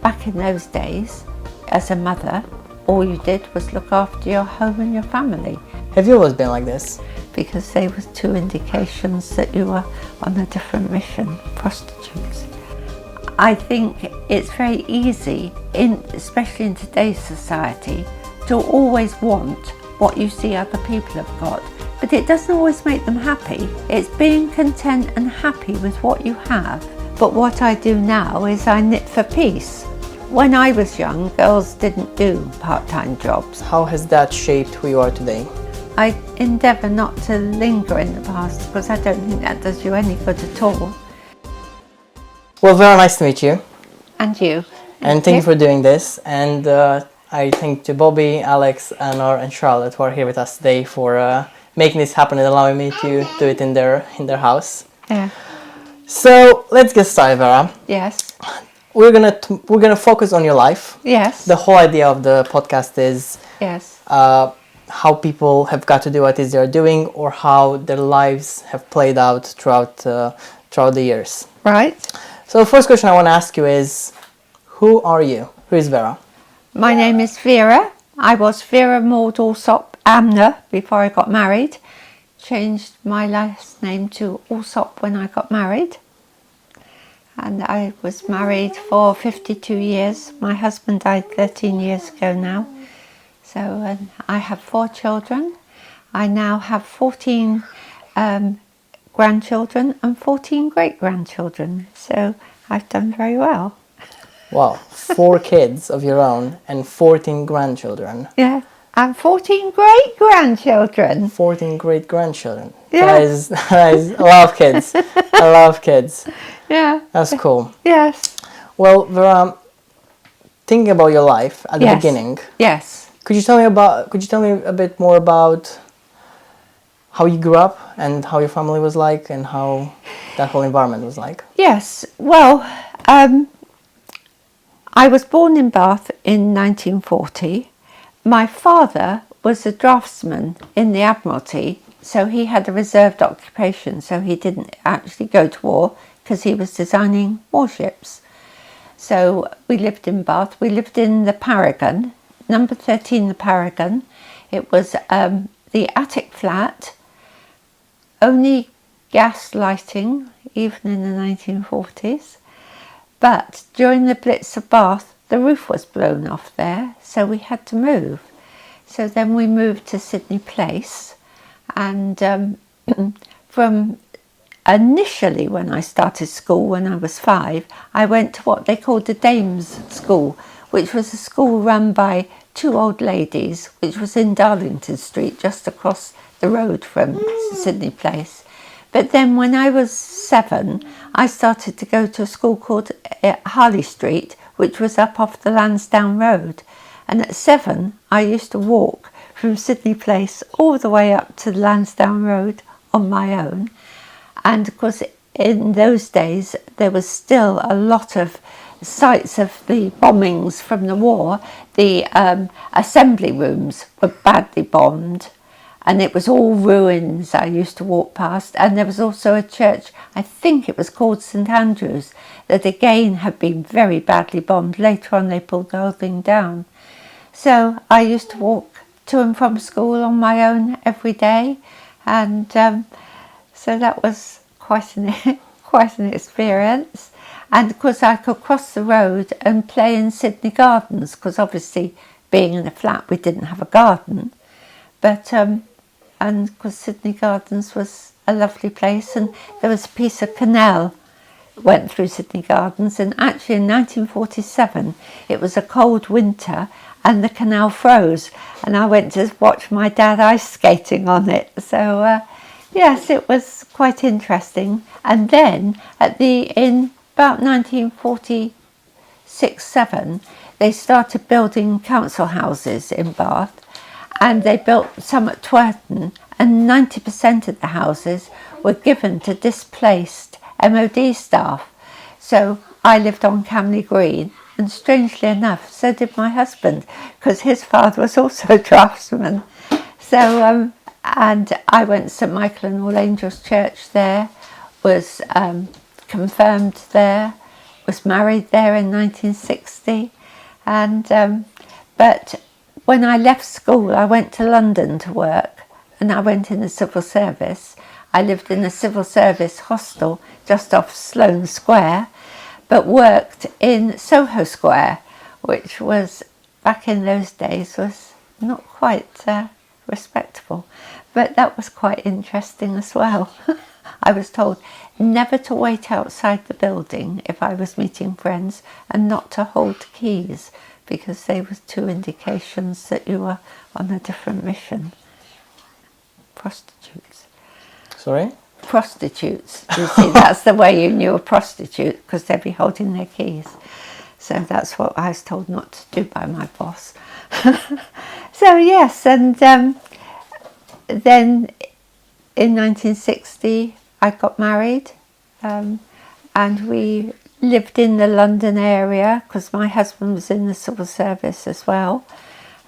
back in those days, as a mother, all you did was look after your home and your family. Have you always been like this? Because they were two indications that you were on a different mission, prostitutes. I think it's very easy, especially in today's society, to always want what you see other people have got, but it doesn't always make them happy. It's being content and happy with what you have. But what I do now is I knit for peace. When I was young, girls didn't do part-time jobs. How has that shaped who you are today? I endeavour not to linger in the past because I don't think that does you any good at all. Well, very nice to meet you. And you. And thank you for doing this. And I thank to Bobby, Alex, Eleanor, and Charlotte who are here with us today for making this happen and allowing me to do it in their house. Yeah. So let's get started, Vera. Yes. We're gonna focus on your life. Yes. The whole idea of the podcast is Yes. How people have got to do what it is they're doing, or how their lives have played out throughout the years. Right. So the first question I want to ask you is, who are you? Who is Vera? My name is Vera. I was Vera Allsop Amner before I got married. Changed my last name to Allsop when I got married. And I was married for 52 years. My husband died 13 years ago now. So I have 4 children. I now have 14 grandchildren and 14 great-grandchildren. So I've done very well. Wow, 4 kids of your own and 14 grandchildren. Yeah, and 14 great-grandchildren. 14 great-grandchildren. Yeah. That is a lot of kids. I love kids. Yeah. That's cool. Yes. Well, Vera, thinking about your life at the beginning. Yes. Could you tell me a bit more about how you grew up and how your family was like and how that whole environment was like? Yes. Well, I was born in Bath in 1940. My father was a draftsman in the Admiralty, so he had a reserved occupation, so he didn't actually go to war because he was designing warships. So we lived in Bath. We lived in the Paragon, number 13 the Paragon. It was the attic flat, only gas lighting, even in the 1940s. But during the Blitz of Bath, the roof was blown off there, so we had to move. So then we moved to Sydney Place, and from initially when I started school when I was 5, I went to what they called the Dames School, which was a school run by 2 old ladies, which was in Darlington Street, just across the road from Sydney Place. But then when I was 7, I started to go to a school called Harley Street, which was up off the Lansdowne Road. And at 7, I used to walk from Sydney Place all the way up to the Lansdowne Road on my own. And of course, in those days, there was still a lot of sites of the bombings from the war. The assembly rooms were badly bombed, and it was all ruins I used to walk past. And there was also a church, I think it was called St Andrew's, that again had been very badly bombed. Later on they pulled the whole thing down. So I used to walk to and from school on my own every day, and so that was quite an experience. And of course I could cross the road and play in Sydney Gardens, because obviously being in a flat we didn't have a garden. But and of course Sydney Gardens was a lovely place, and there was a piece of canal went through Sydney Gardens, and actually in 1947 it was a cold winter and the canal froze, and I went to watch my dad ice skating on it. So yes, it was quite interesting. And then in about 1946-7, they started building council houses in Bath, and they built some at Twerton, and 90% of the houses were given to displaced MOD staff. So I lived on Camley Green, and strangely enough, so did my husband, because his father was also a draftsman. So, and I went to St Michael and All Angels Church there, was confirmed there, was married there in 1960, and but when I left school I went to London to work, and I went in the civil service. I lived in a civil service hostel just off Sloane Square, but worked in Soho Square, which was, back in those days, was not quite respectable, but that was quite interesting as well. I was told never to wait outside the building if I was meeting friends, and not to hold keys, because they were two indications that you were on a different mission. Prostitutes. Sorry? Prostitutes. You see, that's the way you knew a prostitute, because they'd be holding their keys. So that's what I was told not to do by my boss. So yes, and then in 1960 I got married, and we lived in the London area because my husband was in the civil service as well.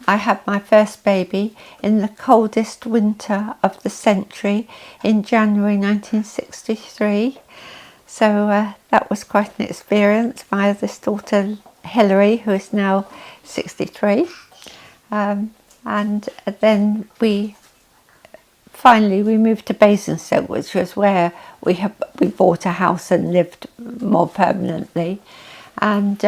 I had my first baby in the coldest winter of the century in January 1963. So that was quite an experience. My eldest daughter Hilary, who is now 63. And then we moved to Basingstoke, which was where we bought a house and lived more permanently. And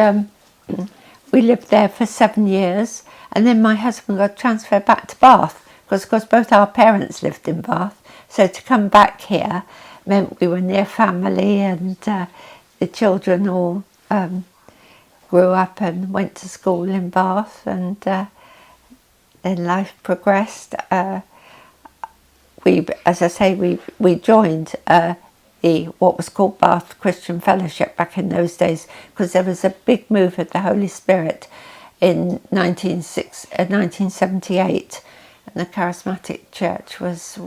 we lived there for 7 years. And then my husband got transferred back to Bath, because both our parents lived in Bath. So to come back here meant we were near family, and the children all grew up and went to school in Bath, and then life progressed. As I say, we joined what was called Bath Christian Fellowship back in those days, because there was a big move of the Holy Spirit in 1978, and the Charismatic Church was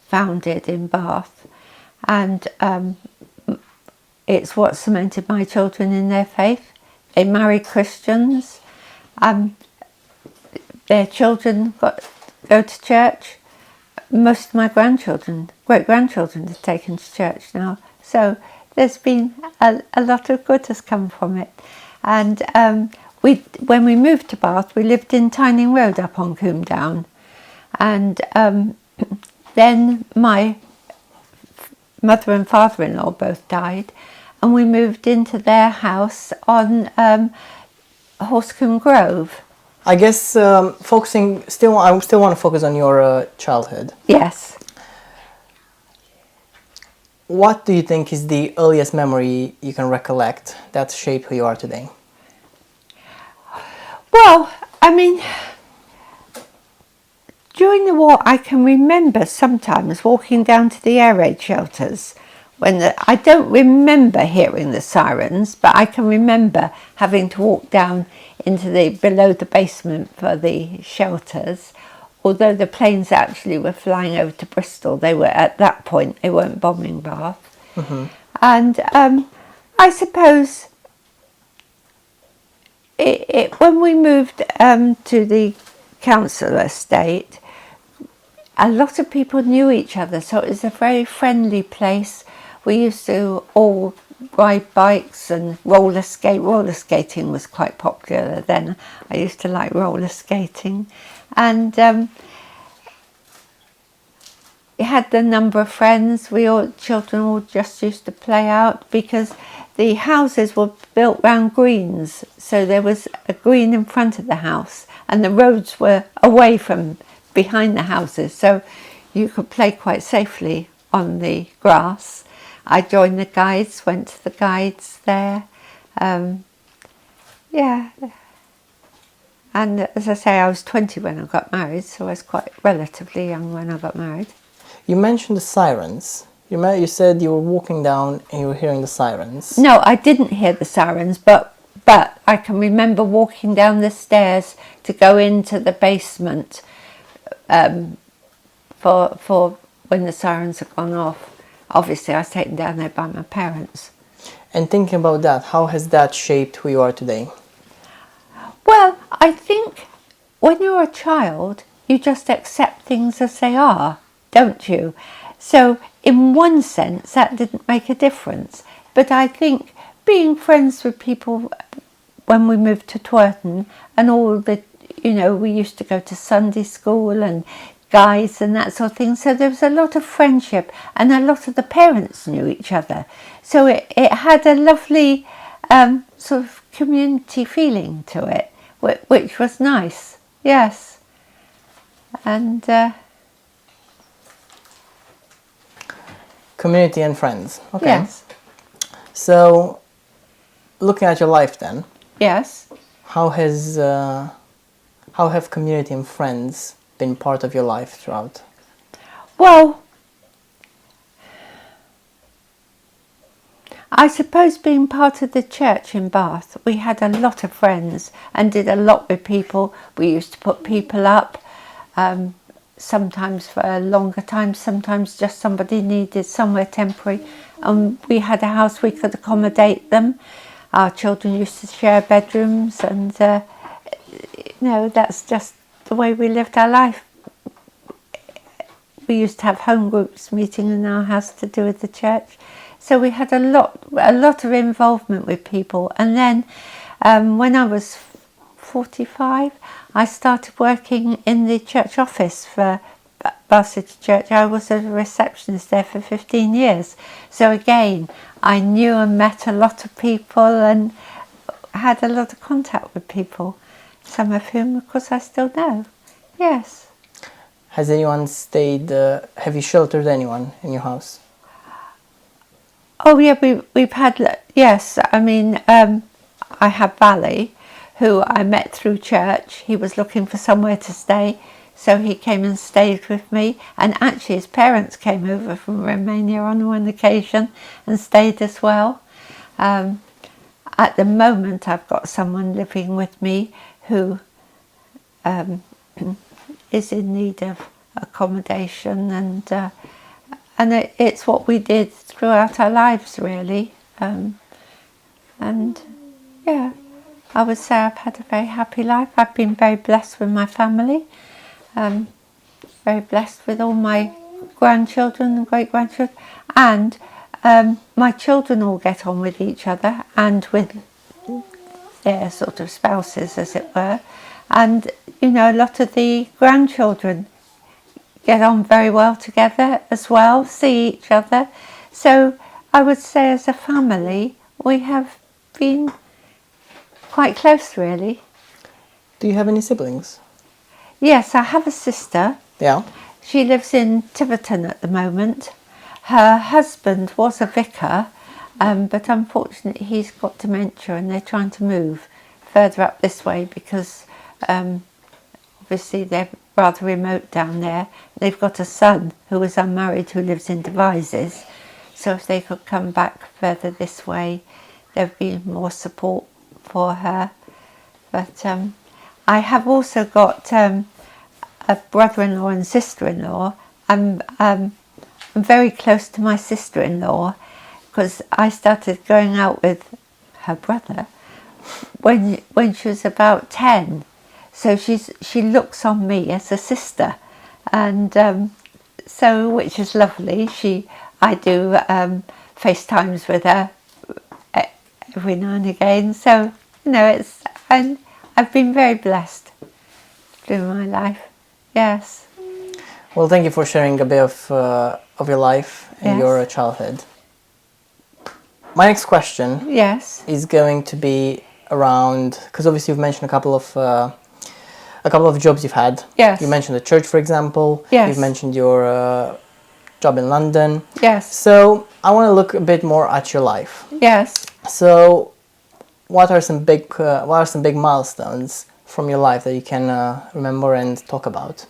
founded in Bath, and it's what cemented my children in their faith. They married Christians. Their children go to church. Most of my great-grandchildren have taken to church now. So there's been a lot of good has come from it. And when we moved to Bath, we lived in Tyning Road up on Combe Down. And then my mother and father-in-law both died, and we moved into their house on Horsecombe Grove. I guess I still want to focus on your childhood. Yes. What do you think is the earliest memory you can recollect that shaped who you are today? Well, I mean, during the war, I can remember sometimes walking down to the air raid shelters. I don't remember hearing the sirens, but I can remember having to walk down into below the basement for the shelters. Although the planes actually were flying over to Bristol, they weren't bombing Bath. Mm-hmm. And I suppose when we moved to the council estate, a lot of people knew each other, so it was a very friendly place. We used to all ride bikes and roller skate. Roller skating was quite popular then. I used to like roller skating. And we had the number of friends. Children all just used to play out, because the houses were built round greens. So there was a green in front of the house, and the roads were away from behind the houses. So you could play quite safely on the grass. I joined the guides, went to the guides there. Yeah. And as I say, I was 20 when I got married, so I was quite relatively young when I got married. You mentioned the sirens. You said you were walking down and you were hearing the sirens. No, I didn't hear the sirens, but I can remember walking down the stairs to go into the basement for when the sirens had gone off. Obviously, I was taken down there by my parents. And thinking about that, how has that shaped who you are today? Well, I think when you're a child, you just accept things as they are, don't you? So in one sense, that didn't make a difference. But I think being friends with people when we moved to Twerton, and all the, we used to go to Sunday school and guys and that sort of thing. So there was a lot of friendship, and a lot of the parents knew each other. So it had a lovely sort of community feeling to it, which was nice. Yes. And community and friends. Okay. yes. So, looking at your life then, Yes. how have community and friends been part of your life throughout? Well, I suppose being part of the church in Bath, we had a lot of friends and did a lot with people. We used to put people up, sometimes for a longer time, sometimes just somebody needed somewhere temporary. And we had a house we could accommodate them. Our children used to share bedrooms, and that's just the way we lived our life. We used to have home groups meeting in our house to do with the church. So we had a lot of involvement with people. And then when I was 45, I started working in the church office for Bath City Church. I was a receptionist there for 15 years. So again, I knew and met a lot of people and had a lot of contact with people, some of whom, of course, I still know. Yes. Has anyone stayed, have you sheltered anyone in your house? Oh yeah, we've had, yes, I mean, I have Valley, who I met through church. He was looking for somewhere to stay, so he came and stayed with me. And actually his parents came over from Romania on one occasion and stayed as well. At the moment I've got someone living with me who is in need of accommodation, and it's what we did throughout our lives, really. And yeah, I would say I've had a very happy life. I've been very blessed with my family, very blessed with all my grandchildren and great-grandchildren, and my children all get on with each other and with their sort of spouses, as it were. And, a lot of the grandchildren get on very well together as well, see each other. So I would say as a family, we have been quite close, really. Do you have any siblings? Yes, I have a sister. Yeah. She lives in Tiverton at the moment. Her husband was a vicar, but unfortunately he's got dementia, and they're trying to move further up this way because obviously they're rather remote down there. They've got a son who is unmarried who lives in Devizes, so if they could come back further this way, there'd be more support for her. But I have also got a brother-in-law and sister-in-law. I'm very close to my sister-in-law because I started going out with her brother when she was about 10. So she looks on me as a sister, and so, which is lovely. I do FaceTimes with her every now and again. So and I've been very blessed through my life. Yes. Well, thank you for sharing a bit of your life and Yes. your childhood. My next question Yes. is going to be around, because obviously you've mentioned a couple of jobs you've had. Yes. You mentioned the church, for example. Yes. You've mentioned your job in London. Yes. So I want to look a bit more at your life. Yes. So what are some big milestones from your life that you can remember and talk about?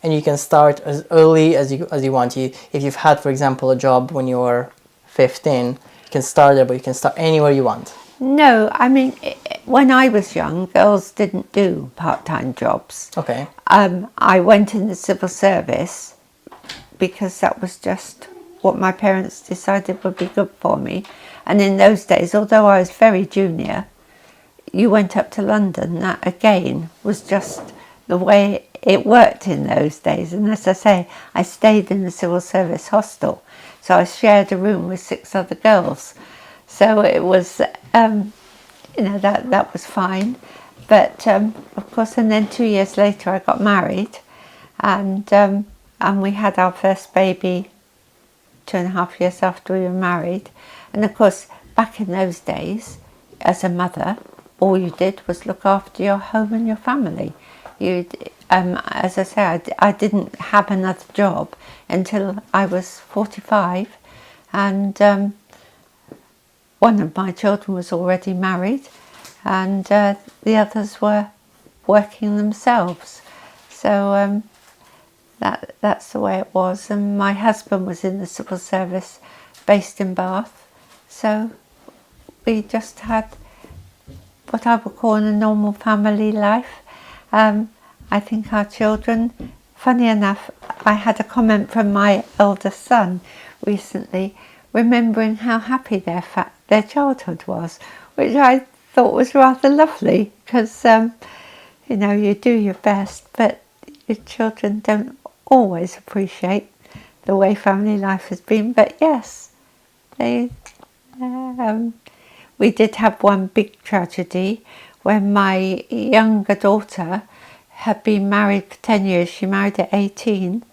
And you can start as early as you want. If you've had, for example, a job when you were 15, you can start there, but you can start anywhere you want. No, I mean, when I was young, girls didn't do part-time jobs. Okay. I went in the civil service because that was just what my parents decided would be good for me. And in those days, although I was very junior, you went up to London. That, again, was just the way it worked in those days. And as I say, I stayed in the civil service hostel. So I shared a room with 6 other girls. So it was, that was fine. But of course, and then 2 years later I got married, and we had our first baby 2.5 years after we were married. And of course, back in those days, as a mother, all you did was look after your home and your family. As I say, I didn't have another job until I was 45, and one of my children was already married, and the others were working themselves. So that's the way it was. And my husband was in the civil service based in Bath, so we just had what I would call a normal family life. I think our children, funny enough, I had a comment from my eldest son recently, remembering how happy their childhood was, which I thought was rather lovely, because you do your best, but your children don't always appreciate the way family life has been. But yes, we did have one big tragedy when my younger daughter had been married for 10 years. She married at 18,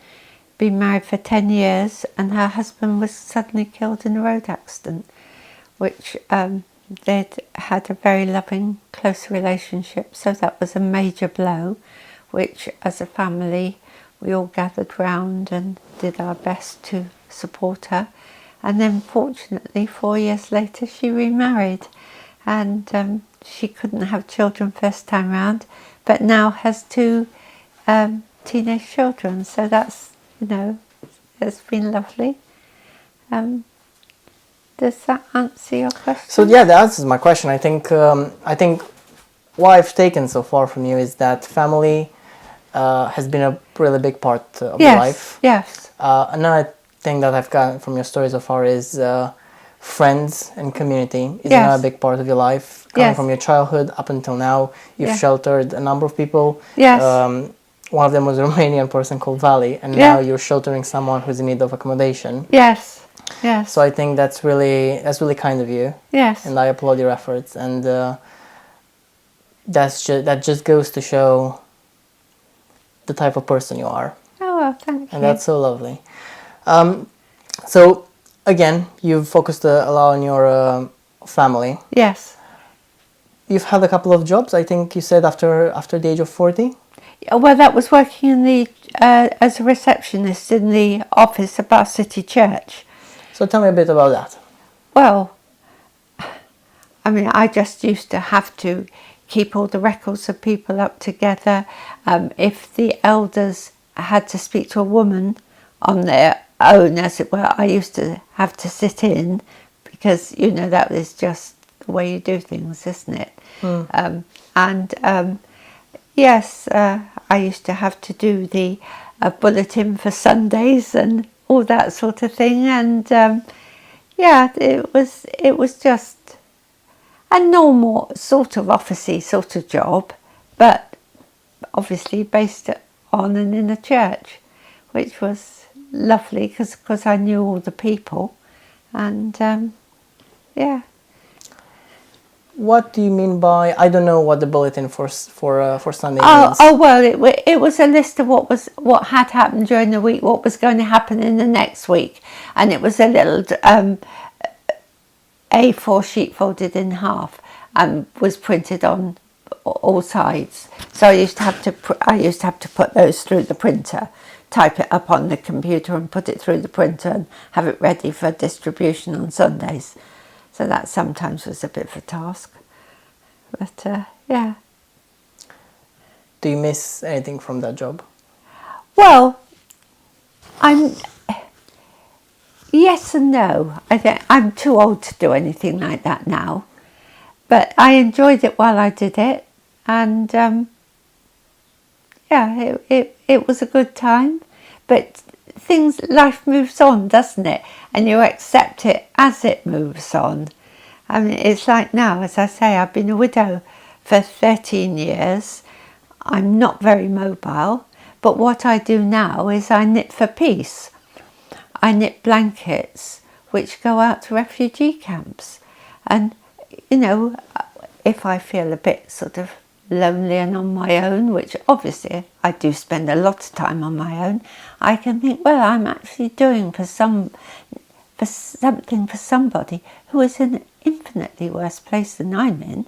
been married for 10 years, and her husband was suddenly killed in a road accident, which they'd had a very loving, close relationship. So that was a major blow, which as a family we all gathered round and did our best to support her. And then fortunately 4 years later she remarried, and she couldn't have children first time round, but now has 2 teenage children. So that's, it's been lovely. Does that answer your question? So yeah, that answers my question. I think what I've taken so far from you is that family has been a really big part of your life. Yes. Another thing that I've gotten from your story so far is friends and community is Yes. another big part of your life. Coming Yes. from your childhood up until now, you've Yeah. sheltered a number of people. Yes. One of them was a Romanian person called Vali, and Yeah. now you're sheltering someone who's in need of accommodation. Yes. Yes. So I think that's really kind of you, Yes. and I applaud your efforts. And that just goes to show the type of person you are. Oh, well, thank you. And that's so lovely. So again, you've focused a lot on your family. Yes. You've had a couple of jobs, I think you said, after the age of 40? Well, that was working in the as a receptionist in the office of Bath City Church. So tell me a bit about that. Well, I mean, I just used to have to keep all the records of people up together. If the elders had to speak to a woman on their own, as it were, I used to have to sit in, because, that is just the way you do things, isn't it? Yes, I used to have to do the bulletin for Sundays and all that sort of thing. And it was just a normal sort of officey sort of job, but obviously based on and in a church, which was lovely because I knew all the people. And What do you mean by, I don't know what the bulletin for Sunday means? Oh well, it was a list of what had happened during the week, what was going to happen in the next week, and it was a little A4 sheet folded in half and was printed on all sides. So I used to have to put those through the printer, type it up on the computer and put it through the printer and have it ready for distribution on Sundays. So that sometimes was a bit of a task, but yeah. Do you miss anything from that job? Well, yes and no. I think I'm too old to do anything like that now, but I enjoyed it while I did it, and it was a good time. But life moves on, doesn't it? And you accept it as it moves on. I mean, it's like now, as I say, I've been a widow for 13 years. I'm not very mobile, but what I do now is I knit for peace. I knit blankets which go out to refugee camps. And, you know, if I feel a bit sort of lonely and on my own, which obviously I do spend a lot of time on my own, I can think, well, I'm actually doing something for somebody who is in an infinitely worse place than I'm in.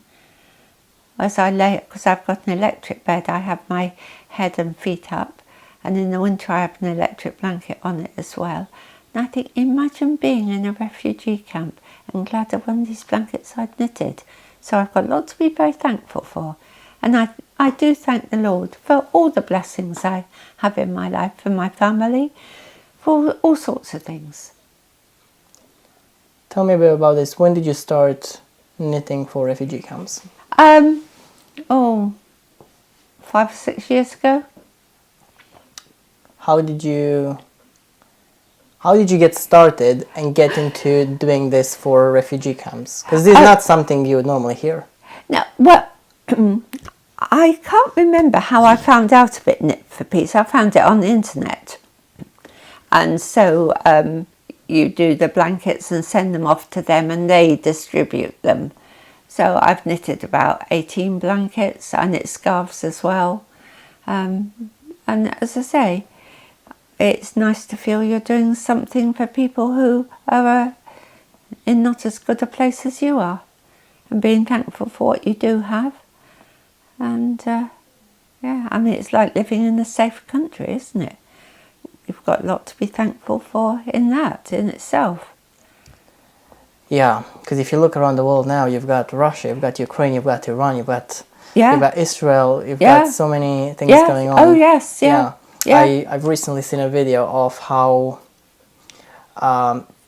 As I lay, because I've got an electric bed, I have my head and feet up, and in the winter I have an electric blanket on it as well. And I think, imagine being in a refugee camp and glad of one of these blankets I'd knitted. So I've got a lot to be very thankful for. And I do thank the Lord for all the blessings I have in my life, for my family, for all sorts of things. Tell me a bit about this. When did you start knitting for refugee camps? 5 or 6 years ago. How did you get started and get into doing this for refugee camps? Because this is not something you would normally hear. No, well, I can't remember how I found out about Knit for Peace. I found it on the internet. And so you do the blankets and send them off to them and they distribute them. So I've knitted about 18 blankets. I knit scarves as well. And as I say, it's nice to feel you're doing something for people who are in not as good a place as you are, and being thankful for what you do have. And yeah, I mean, it's like living in a safe country, isn't it? You've got a lot to be thankful for in that, in itself. Yeah, because if you look around the world now, you've got Russia, you've got Ukraine, you've got Iran, you've got Israel, you've got so many things going on. Oh yes, yeah. I've recently seen a video of how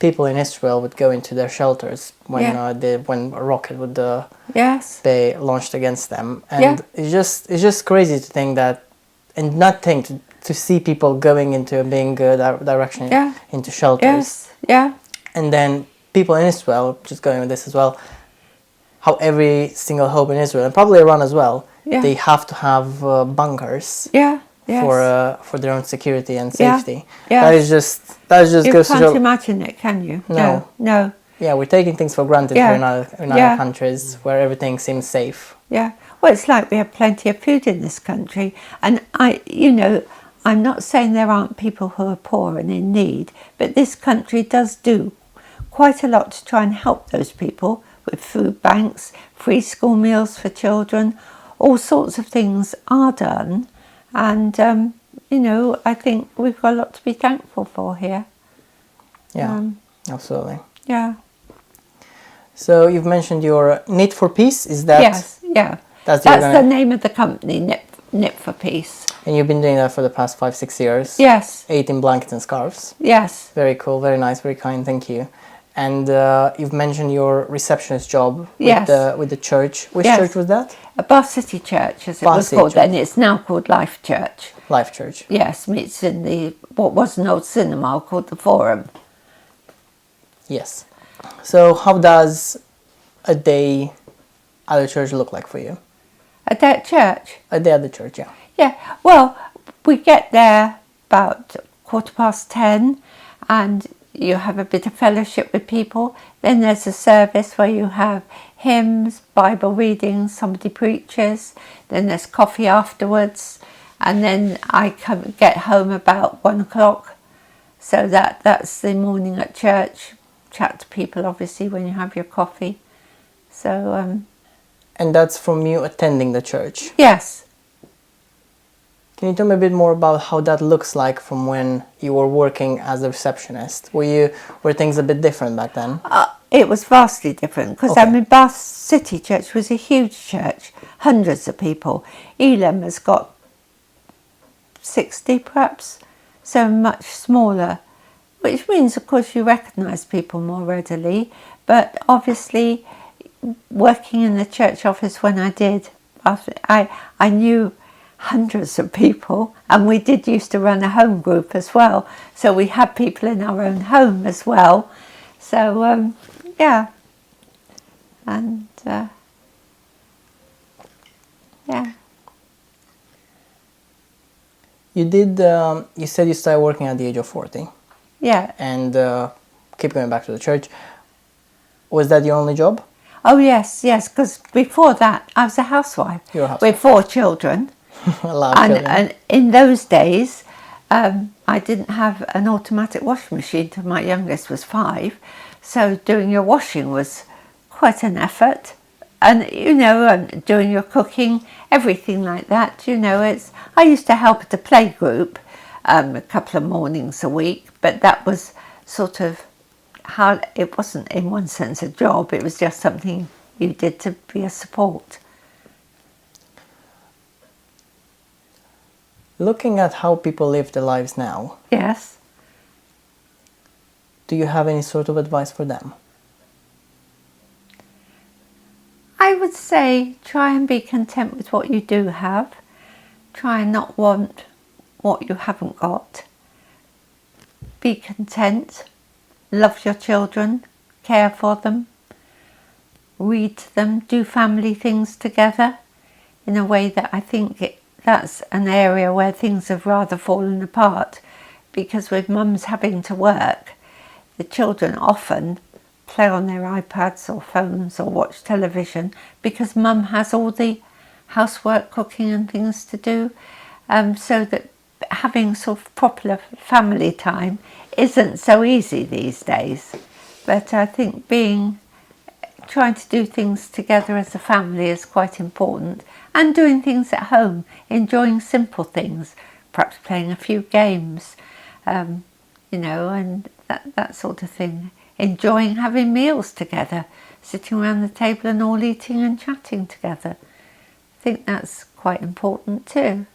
people in Israel would go into their shelters when when a rocket would be launched against them, and it's just crazy to think that, and not think to see people going into a being direction into shelters. And then people in Israel, just going with this as well, how every single home in Israel, and probably Iran as well, they have to have bunkers. For their own security and safety. That just you goes to show. You can't imagine it, can you? No. Yeah, we're taking things for granted here in other countries where everything seems safe. Yeah. Well, it's like we have plenty of food in this country, and I'm not saying there aren't people who are poor and in need, but this country does do quite a lot to try and help those people with food banks, free school meals for children, all sorts of things are done. And, I think we've got a lot to be thankful for here. Yeah, absolutely. Yeah. So you've mentioned your Knit for Peace, is that? Yes, yeah. That's the name of the company, Knit for Peace. And you've been doing that for the past 5-6 years? Yes. 18 blankets and scarves? Yes. Very cool, very nice, very kind, thank you. And you've mentioned your receptionist job with the church. Which church was that? A Bath City Church, as it was called then. It's now called Life Church. Life Church. Yes, meets in what was an old cinema called the Forum. Yes. So how does a day at the church look like for you? A day at church? A day at the church, yeah. Yeah, well, we get there about 10:15 and you have a bit of fellowship with people. Then there's a service where you have hymns, Bible readings, somebody preaches. Then there's coffee afterwards. And then I get home about 1 o'clock. So that's the morning at church. Chat to people, obviously, when you have your coffee. So. And that's from you attending the church? Yes. Can you tell me a bit more about how that looks like from when you were working as a receptionist? Were things a bit different back then? It was vastly different because Bath City Church was a huge church, hundreds of people. Elam has got 60 perhaps, so much smaller, which means of course you recognise people more readily. But obviously, working in the church office when I did, I knew hundreds of people, and we did used to run a home group as well, so we had people in our own home as well. So yeah, and yeah. You did. You said you started working at the age of 40. Yeah. And keep going back to the church. Was that your only job? Oh yes, because before that I was a housewife. You were a housewife. With 4 children. A lot of children. And in those days, I didn't have an automatic washing machine till my youngest was 5. So doing your washing was quite an effort. And, and doing your cooking, everything like that, I used to help at a play group a couple of mornings a week, but that was sort of how, it wasn't in one sense a job, it was just something you did to be a support. Looking at how people live their lives now. Yes. Do you have any sort of advice for them? I would say try and be content with what you do have. Try and not want what you haven't got. Be content. Love your children. Care for them. Read to them. Do family things together in a way that I think that's an area where things have rather fallen apart, because with mums having to work, the children often play on their iPads or phones or watch television because mum has all the housework, cooking and things to do, so that having sort of proper family time isn't so easy these days. But I think trying to do things together as a family is quite important, and doing things at home, enjoying simple things, perhaps playing a few games, and that sort of thing. Enjoying having meals together, sitting around the table and all eating and chatting together. I think that's quite important too.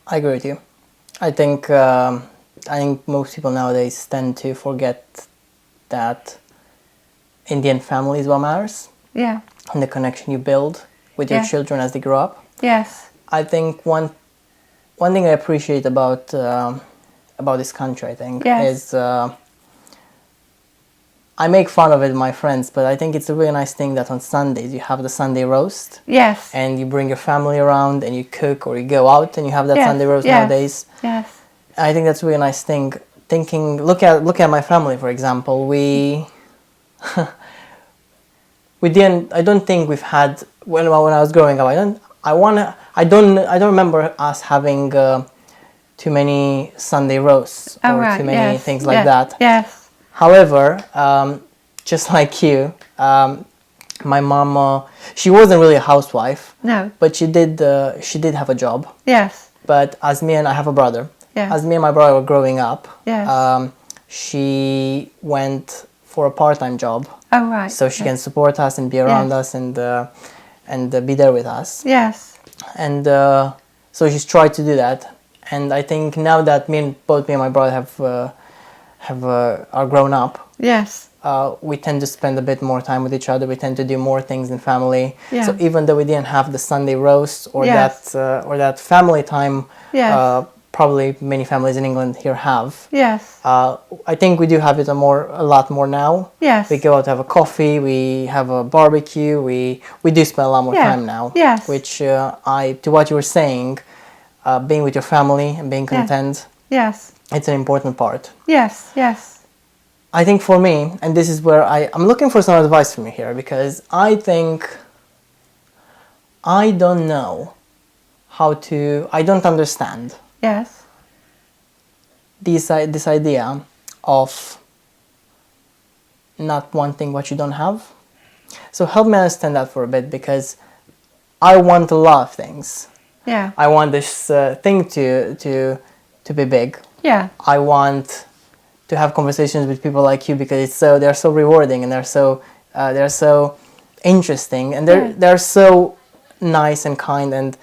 I agree with you. I think most people nowadays tend to forget that in the end, family is what matters. Yeah. And the connection you build with your children as they grow up. Yes. I think one thing I appreciate about this country, I think, is I make fun of it with my friends, but I think it's a really nice thing that on Sundays you have the Sunday roast. Yes. And you bring your family around and you cook, or you go out and you have that Sunday roast nowadays. Yes. I think that's a really nice thing. Look at my family, for example. We didn't. I don't think we've had when I was growing up. I don't remember us having too many Sunday roasts or too many things like that. Yes. However, just like you, my mom, she wasn't really a housewife. No. But she did have a job. Yes. But I have a brother. Yes. As me and my brother were growing up, yes. She went for a part-time job. Oh, right. So she can support us and be around us and be there with us. Yes. And so she's tried to do that. And I think now that both me and my brother are grown up. Yes. We tend to spend a bit more time with each other. We tend to do more things in family. Yeah. So even though we didn't have the Sunday roast or that family time, probably many families in England here have. Yes. I think we do have it a lot more now. Yes. We go out to have a coffee. We have a barbecue. We do spend a lot more time now. Yes. Which to what you were saying, being with your family and being content. Yes. It's an important part. Yes. Yes. I think for me, and this is where I'm looking for some advice from you here, because I think I don't know I don't understand. Yes. This idea of not wanting what you don't have. So help me understand that for a bit, because I want a lot of things. Yeah. I want this thing to be big. Yeah. I want to have conversations with people like you, because they're so rewarding and they're so interesting, and they're so nice and kind, and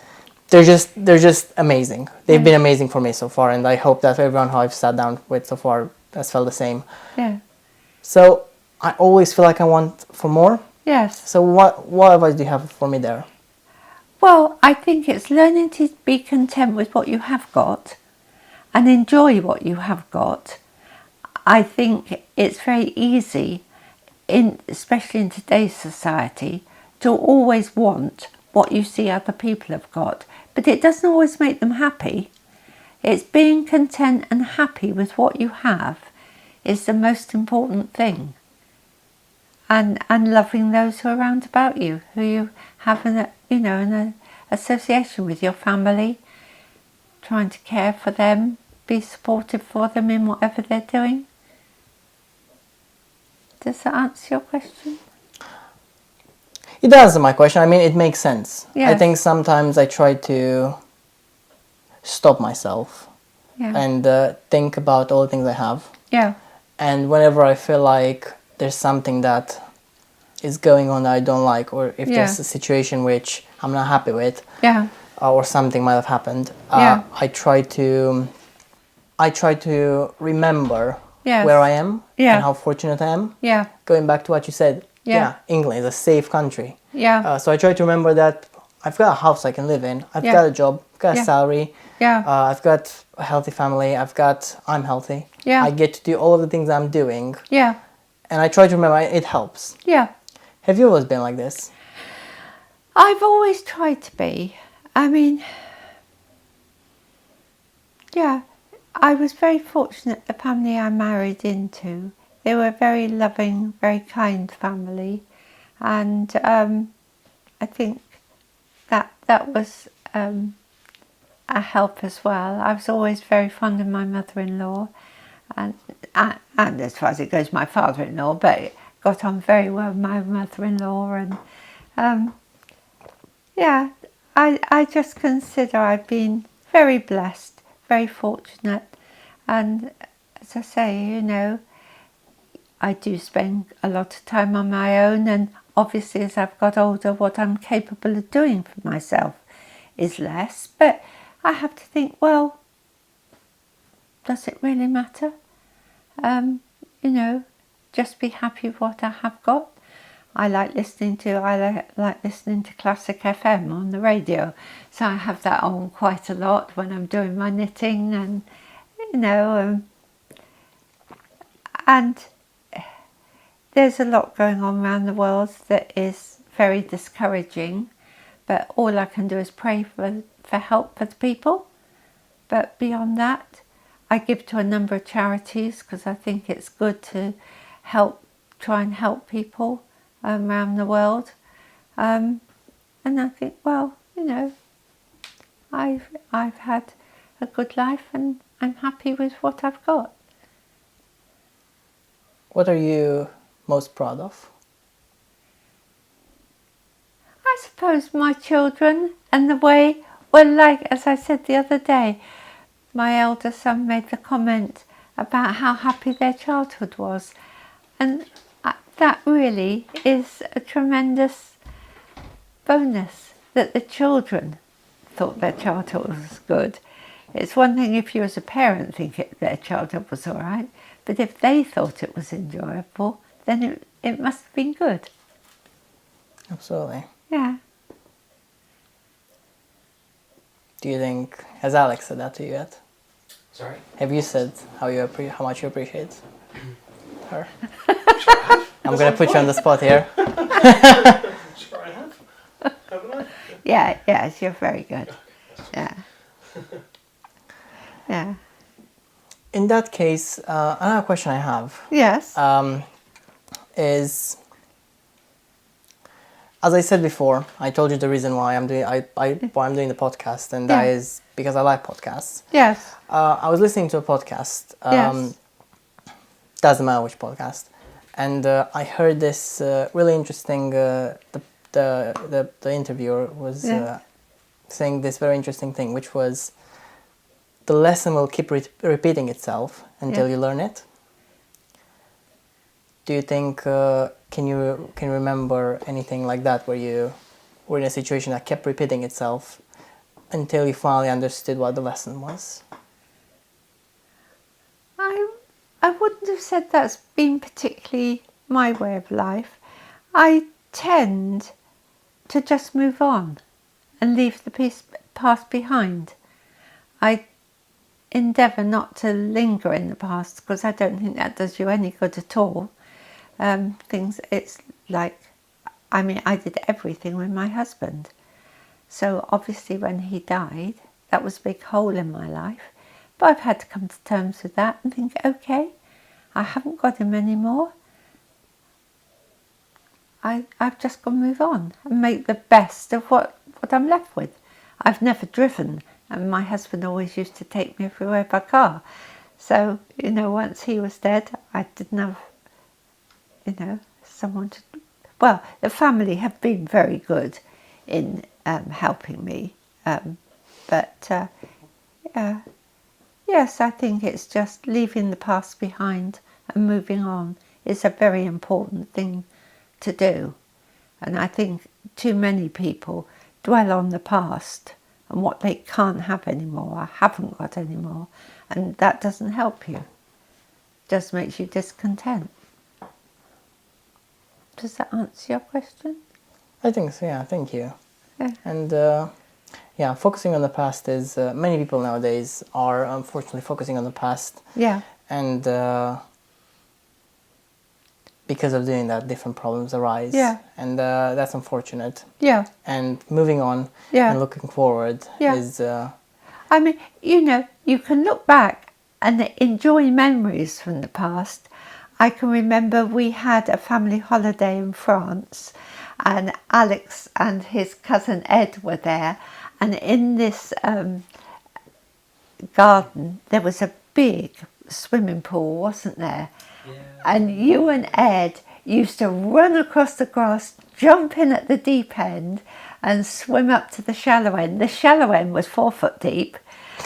they're just amazing. They've been amazing for me so far, and I hope that everyone who I've sat down with so far has felt the same. Yeah. So I always feel like I want for more. Yes. So what advice do you have for me there? Well, I think it's learning to be content with what you have got and enjoy what you have got. I think it's very easy, especially in today's society, to always want what you see other people have got, but it doesn't always make them happy. It's being content and happy with what you have is the most important thing. And loving those who are around about you, who you have an association with, your family, trying to care for them, be supportive for them in whatever they're doing. Does that answer your question? It does answer my question. I mean, it makes sense. Yes. I think sometimes I try to stop myself and think about all the things I have. Yeah. And whenever I feel like there's something that is going on that I don't like, or if there's a situation which I'm not happy with, or something might have happened, I try to remember where I am and how fortunate I am. Yeah. Going back to what you said, England is a safe country. Yeah. So I try to remember that I've got a house I can live in. I've got a job, I've got a salary. Yeah. I've got a healthy family. I'm healthy. Yeah. I get to do all of the things I'm doing. Yeah. And I try to remember it helps. Yeah. Have you always been like this? I've always tried to be. I mean, yeah, I was very fortunate. The family I married into, they were a very loving, very kind family. And I think that was a help as well. I was always very fond of my mother-in-law, and as far as it goes, my father-in-law, but got on very well with my mother-in-law. And I just consider I've been very blessed, very fortunate. And as I say, I do spend a lot of time on my own, and obviously as I've got older, what I'm capable of doing for myself is less. But I have to think, well, does it really matter? Just be happy with what I have got. I like listening to Classic FM on the radio, so I have that on quite a lot when I'm doing my knitting, and and there's a lot going on around the world that is very discouraging, but all I can do is pray for help for the people. But beyond that, I give to a number of charities because I think it's good to try and help people around the world. And I think, well, I've had a good life and I'm happy with what I've got. What are you most proud of? I suppose my children, and the way, well, like as I said the other day, my elder son made the comment about how happy their childhood was. And that really is a tremendous bonus, that the children thought their childhood was good. It's one thing if you as a parent think their childhood was all right, but if they thought it was enjoyable, then it must have been good. Absolutely. Yeah. Do you think, has Alex said that to you yet? Sorry? Have you said how much you appreciate her? Sure I have. I'm going to put you on the spot here. Sure I have. Haven't I? Yes, you're very good. Yeah. Yeah. In that case, another question I have Yes. is, as I said before, I told you the reason why I'm doing the podcast, and that is because I like podcasts. Yes. I was listening to a podcast. Yes. Doesn't matter which podcast, and I heard this really interesting. The interviewer was saying this very interesting thing, which was the lesson will keep repeating itself until you learn it. Do you think can you remember anything like that where you were in a situation that kept repeating itself until you finally understood what the lesson was? I wouldn't have said that's been particularly my way of life. I tend to just move on and leave the past behind. I endeavour not to linger in the past because I don't think that does you any good at all. It's like, I did everything with my husband. So obviously when he died, that was a big hole in my life. But I've had to come to terms with that and think, okay, I haven't got him anymore. I've just got to move on and make the best of what I'm left with. I've never driven, and my husband always used to take me everywhere by car. So, you know, once he was dead, I didn't have, you know, someone to... Well, the family have been very good in helping me. Yes, I think it's just leaving the past behind and moving on is a very important thing to do. And I think too many people dwell on the past and what they can't have anymore or haven't got anymore, and that doesn't help you. It just makes you discontent. Does that answer your question? I think so, yeah, thank you. Yeah. And yeah, focusing on the past is, many people nowadays are unfortunately focusing on the past. Yeah. And because of doing that, different problems arise. Yeah. And that's unfortunate. Yeah. And moving on Yeah. and looking forward Yeah. is... I mean, you know, you can look back and enjoy memories from the past. I can remember we had a family holiday in France, and Alex and his cousin Ed were there, and in this garden there was a big swimming pool, wasn't there? Yeah. And you and Ed used to run across the grass, jump in at the deep end and swim up to the shallow end. The shallow end was 4 foot deep,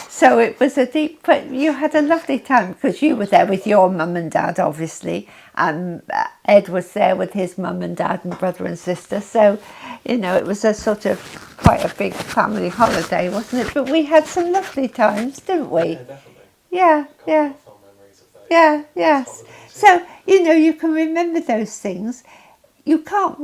so it was a deep, but you had a lovely time because you were there with your mum and dad, obviously, and Ed was there with his mum and dad and brother and sister. So, you know, it was a sort of quite a big family holiday, wasn't it? But we had some lovely times, didn't we? Yeah, definitely. Yeah, yeah. Got fond memories of those. Yeah, yes. Those holidays. So, you know, you can remember those things. You can't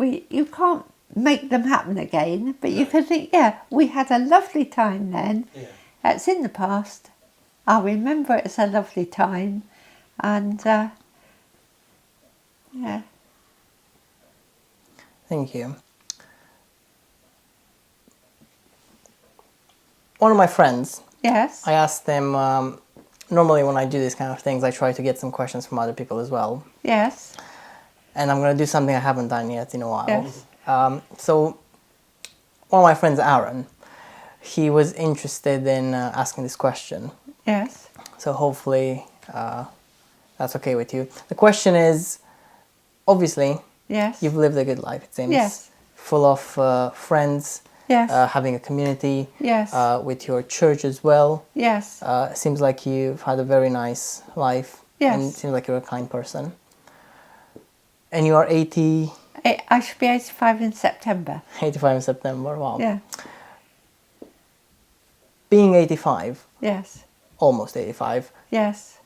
make them happen again, but you can think, yeah, we had a lovely time then. Yeah. That's in the past. I'll remember it as a lovely time. And, yeah. Thank you. One of my friends, Yes. I asked them, normally when I do these kind of things, I try to get some questions from other people as well. Yes. And I'm going to do something I haven't done yet in a while. Yes. So, one of my friends, Aaron, he was interested in asking this question. Yes. So hopefully that's okay with you. The question is, obviously, Yes. you've lived a good life, it seems. Yes. Full of friends, Yes. having a community, Yes. with your church as well. Yes. Seems like you've had a very nice life. Yes. And it seems like you're a kind person. And you are 80... I should be 85 in September. 85 in September, wow. Yeah. Being 85, Yes. almost 85, Yes.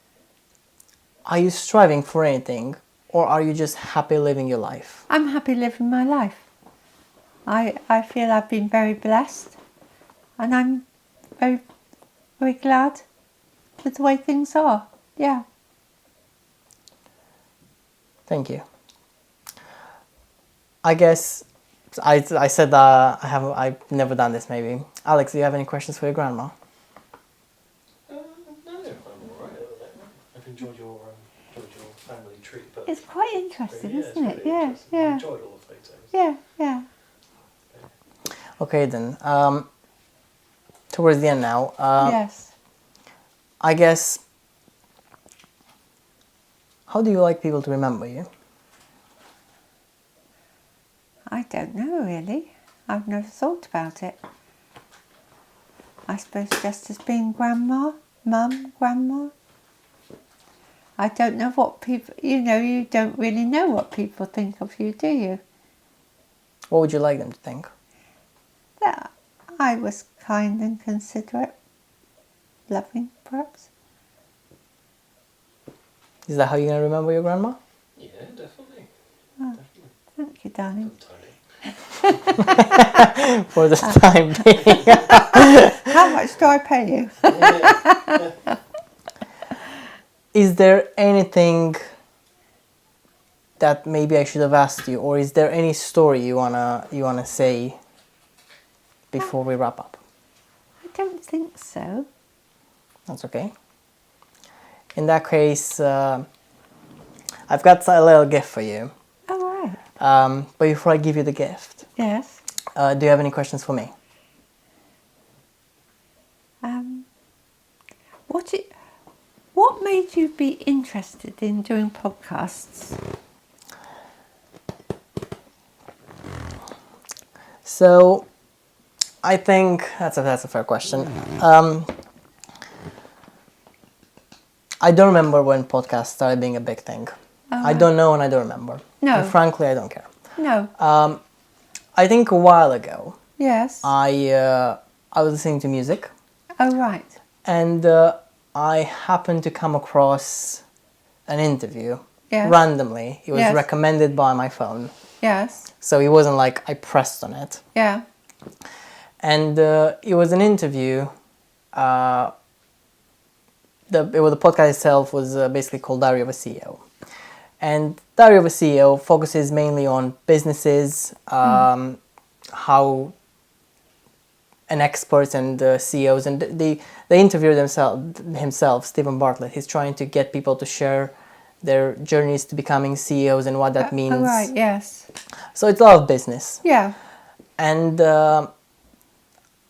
are you striving for anything, or are you just happy living your life? I'm happy living my life. I feel I've been very blessed, and I'm very, very glad with the way things are. Yeah. Thank you. I guess I said that I've never done this. Maybe Alex, do you have any questions for your grandma? No, I'm all right. I've enjoyed your family trip. But It's quite interesting, yeah, isn't it's it? really Yeah, interesting. yeah. I enjoyed all the photos. Yeah, yeah. Okay then. Towards the end now. Yes. I guess. How do you like people to remember you? I don't know really. I've never thought about it. I suppose just as being grandma, mum, grandma. I don't know what people, you don't really know what people think of you, do you? What would you like them to think? That I was kind and considerate, loving perhaps. Is that how you're going to remember your grandma? Yeah, definitely. Oh, Definitely. thank you, darling. For the time being. How much do I pay you? Is there anything that maybe I should have asked you, or is there any story you wanna say before we wrap up? I don't think so. That's okay. in that case, I've got a little gift for you. All right. But before I give you the gift, Yes. do you have any questions for me? What made you be interested in doing podcasts? So, I think that's a fair question. I don't remember when podcasts started being a big thing. I don't know and I don't remember. No. And frankly, I don't care. No. I think a while ago, Yes. I was listening to music. Oh, right. And I happened to come across an interview randomly. It was recommended by my phone. Yes. So it wasn't like I pressed on it. Yeah. And it was an interview. The podcast itself was basically called Diary of a CEO. And Diary of a CEO focuses mainly on businesses, how an experts and CEOs, and the interviewer himself, Stephen Bartlett, he's trying to get people to share their journeys to becoming CEOs and what that means. Oh, right, yes. So it's a lot of business. Yeah. And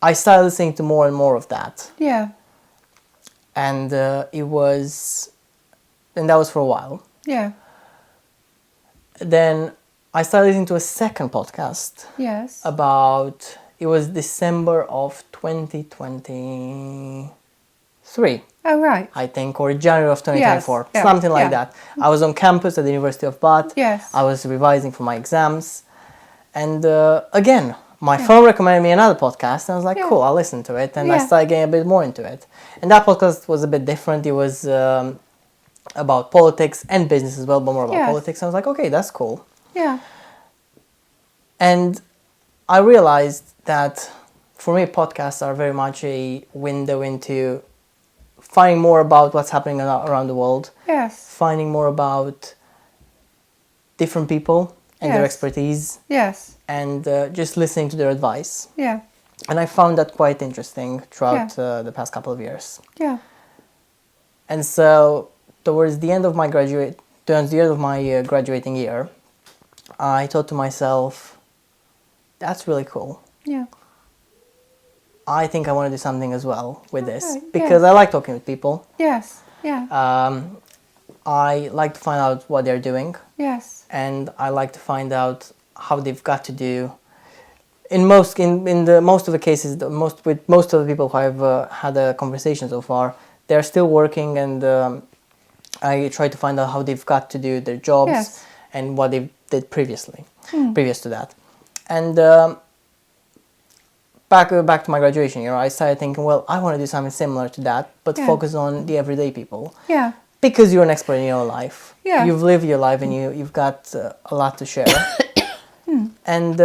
I started listening to more and more of that. Yeah. And that was for a while. Yeah. Then I started listening to a second podcast. Yes. It was December of 2023. Oh, right. I think, or January of 2024, Yes. something like that. I was on campus at the University of Bath. Yes. I was revising for my exams. And again, my phone recommended me another podcast. And I was like, cool, I'll listen to it. And I started getting a bit more into it. And that podcast was a bit different. It was about politics and business as well, but more about politics. I was like, okay, that's cool. Yeah. And I realized that for me, podcasts are very much a window into finding more about what's happening around the world. Yes. Finding more about different people and their expertise. Yes. And just listening to their advice. Yeah. And I found that quite interesting throughout the past couple of years. Yeah. And so towards the end of my graduating year, I thought to myself, that's really cool. Yeah. I think I want to do something as well with this because I like talking with people. Yes. Yeah. I like to find out what they're doing. Yes. And I like to find out how they've got to do. In most of the cases, with most of the people who I've had a conversation so far, they're still working, and I try to find out how they've got to do their jobs and what they did previous to that. And back to my graduation year, I started thinking, well, I want to do something similar to that, but focus on the everyday people. Yeah. Because you're an expert in your life. Yeah. You've lived your life and you've got a lot to share. And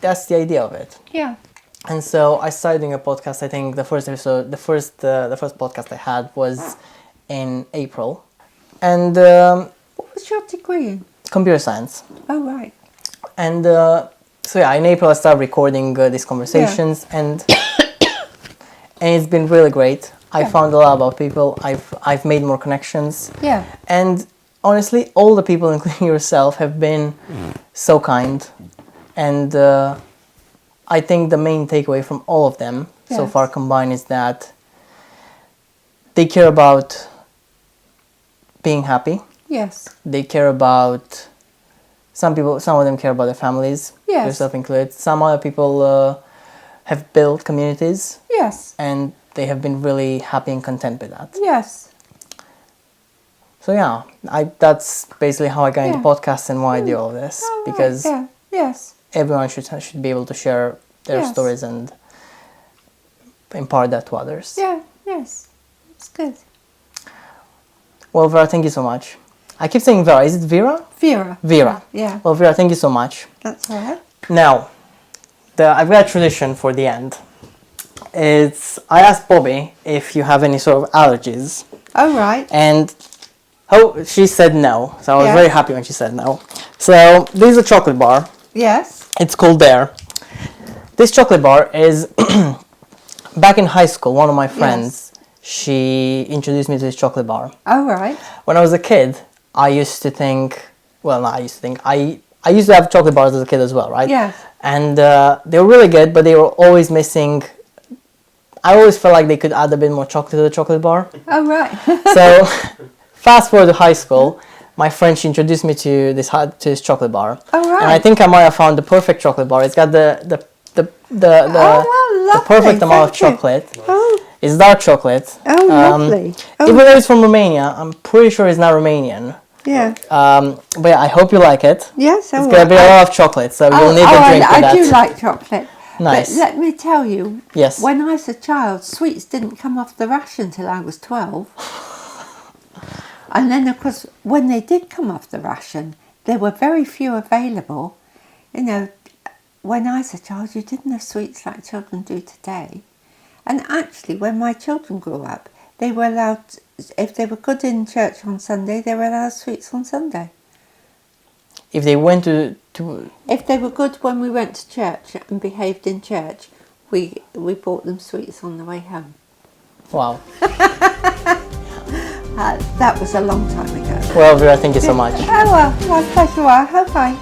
that's the idea of it. Yeah. And so I started doing a podcast. I think the first podcast I had was in April. And what was your degree in? Computer science. Oh, right. And in April I started recording these conversations, and it's been really great. I found a lot about people. I've made more connections. Yeah. And honestly, all the people, including yourself, have been so kind. And I think the main takeaway from all of them so far combined is that they care about being happy. Yes. They care about some of them care about their families, yourself included. Some other people have built communities. Yes. And they have been really happy and content with that. Yes. So that's basically how I got into podcasts and why I do all of this. Because everyone should be able to share their stories and impart that to others. Yeah, yes. It's good. Well, Vera, thank you so much. I keep saying Vera. Is it Vera? Vera. Vera. Yeah. Well, Vera, thank you so much. That's all right. Now, I've got a tradition for the end. I asked Bobby if you have any sort of allergies. Oh, right. And she said no. So I was very happy when she said no. So this is a chocolate bar. Yes. It's called Dare. This chocolate bar is, back in high school, one of my friends, she introduced me to this chocolate bar. Oh, right. When I was a kid, I used to think, well, not I used to think, I used to have chocolate bars as a kid as well, right? Yes. And they were really good, but they were always missing. I always felt like they could add a bit more chocolate to the chocolate bar. Oh, right. So, fast forward to high school, my friend, she introduced me to this chocolate bar. Oh, right. And I think I might have found the perfect chocolate bar. It's got the perfect amount of chocolate. Oh. It's dark chocolate. Oh, lovely. Oh. Even though it's from Romania, I'm pretty sure it's not Romanian. Yeah. But yeah, I hope you like it. Yes, I It's will. going to be a lot of chocolate, so you'll need a drink with I that. do like chocolate. Nice. But let me tell you, Yes. when I was a child, sweets didn't come off the ration till I was 12. And then, of course, when they did come off the ration, there were very few available. You know, when I was a child, you didn't have sweets like children do today. And actually, when my children grew up, they were allowed, if they were good in church on Sunday, they were allowed sweets on Sunday. If they went to If they were good when we went to church and behaved in church, we bought them sweets on the way home. wow. That was a long time ago. Well, Vera, thank you so much. Oh, well, my pleasure. I hope I